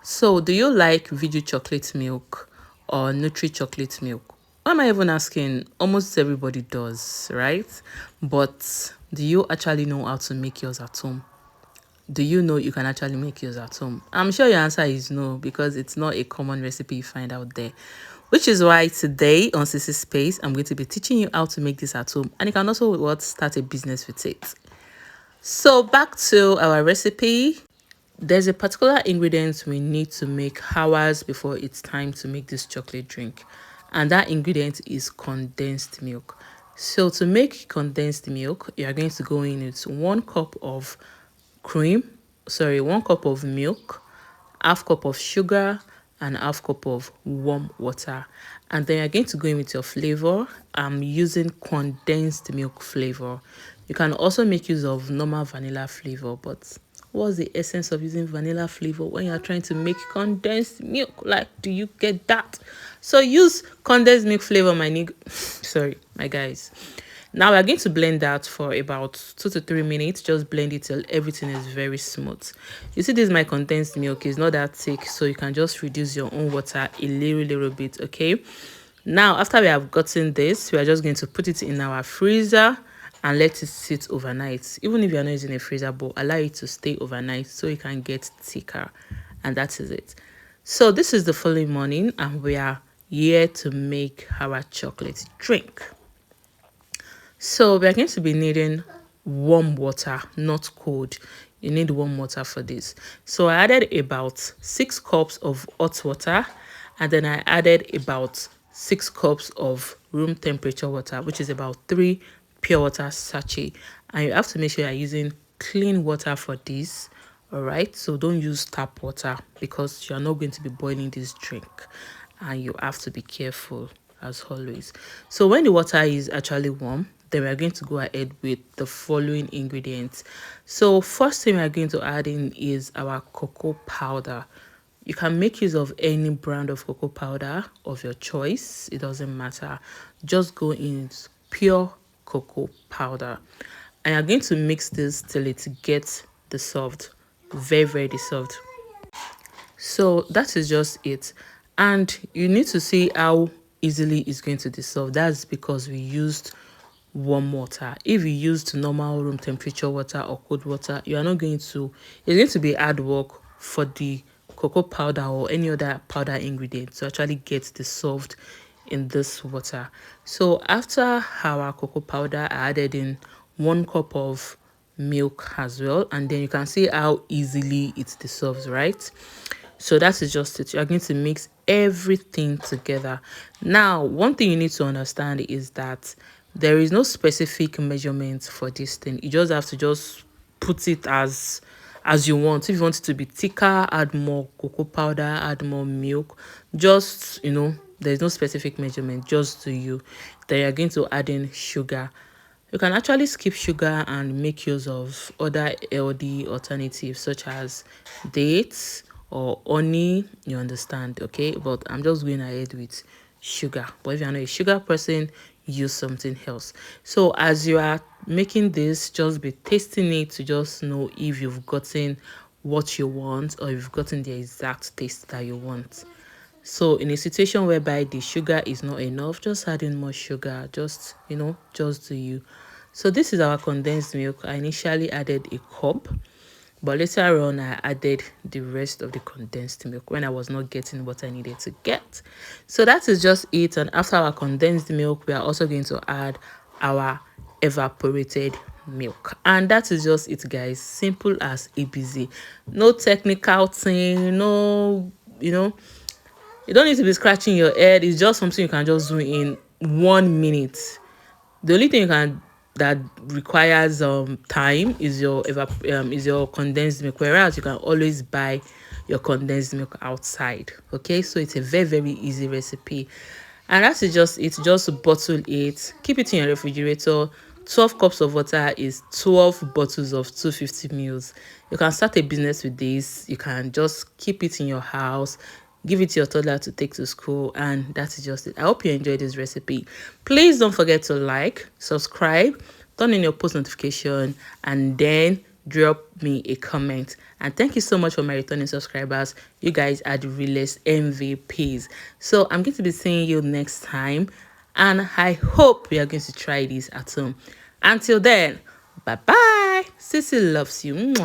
So, do you like Viju chocolate milk or Nutri chocolate milk? Why am I even asking? Almost everybody does, right? But do you actually know how to make yours at home? Do you know you can actually make yours at home? I'm sure your answer is no, because it's not a common recipe you find out there. Which is why today on CC Space, I'm going to be teaching you how to make this at home. And you can also start a business with it. So back to our recipe. There's a particular ingredient we need to make hours before it's time to make this chocolate drink. And that ingredient is condensed milk. So to make condensed milk, you are going to go in with 1 cup of one cup of milk, half cup of sugar, and half cup of warm water. And then you're going to go in with your flavor. I'm using condensed milk flavor. You can also make use of normal vanilla flavor, but what's the essence of using vanilla flavor when you're trying to make condensed milk? Like, do you get that? So use condensed milk flavor, sorry, my guys. Now we're going to blend that for about 2 to 3 minutes. Just blend it till everything is very smooth. You see, this is my condensed milk. It's not that thick, so you can just reduce your own water a little bit, okay? Now, after we have gotten this, we are just going to put it in our freezer and let it sit overnight. Even if you're not using a freezer bowl, allow it to stay overnight so it can get thicker. And that is it. So this is the following morning, and we are here to make our chocolate drink. So we're going to be needing warm water, not cold. You need warm water for this. So I added about 6 cups of hot water, and then I added about 6 cups of room temperature water, which is about 3 pure water sachet. And you have to make sure you're using clean water for this. All right, so don't use tap water because you're not going to be boiling this drink, and you have to be careful as always. So when the water is actually warm, then we're going to go ahead with the following ingredients. So first thing we're going to add in is our cocoa powder. You can make use of any brand of cocoa powder of your choice. It doesn't matter. Just go in with pure cocoa powder. And you're going to mix this till it gets dissolved. Very dissolved. So that is just it. And you need to see how easily it's going to dissolve. That's because we used warm water. If you used normal room temperature water or cold water, you are not going to, it's going to be hard work for the cocoa powder or any other powder ingredient to actually get dissolved in this water. So after our cocoa powder, I added in 1 cup of milk as well, and then you can see how easily it dissolves, right? So that is just it. You're going to mix everything together. Now, one thing you need to understand is that there is no specific measurement for this thing. You just have to just put it as you want. If you want it to be thicker, add more cocoa powder, add more milk. Just, there's no specific measurement, just to you. Then you're going to add in sugar. You can actually skip sugar and make use of other healthy alternatives such as dates or honey, you understand, okay? But I'm just going ahead with sugar. But if you're not a sugar person, use something else. So as you are making this, just be tasting it to just know if you've gotten what you want or you've gotten the exact taste that you want. So in a situation whereby the sugar is not enough, just add in more sugar, just do you. So this is our condensed milk. I initially added a cup, but later on I added the rest of the condensed milk when I was not getting what I needed to get. So that is just it. And after our condensed milk, we are also going to add our evaporated milk, and that is just it, guys. Simple as ABC. No technical thing, no, you don't need to be scratching your head. It's just something you can just do in 1 minute. The only thing that requires time is your condensed milk, whereas you can always buy your condensed milk outside. Okay, so it's a very easy recipe, and that is just it. Just bottle it, keep it in your refrigerator. 12 cups of water is 12 bottles of 250 mils. You can start a business with this. You can just keep it in your house, give it to your toddler to take to school, and that is just it. I hope you enjoyed this recipe. Please don't forget to like, subscribe, turn on your post notification, and then drop me a comment. And thank you so much for my returning subscribers. You guys are the realest MVPs. So I'm going to be seeing you next time, and I hope you are going to try this at home. Until then, bye bye. Sissy loves you. Mwah.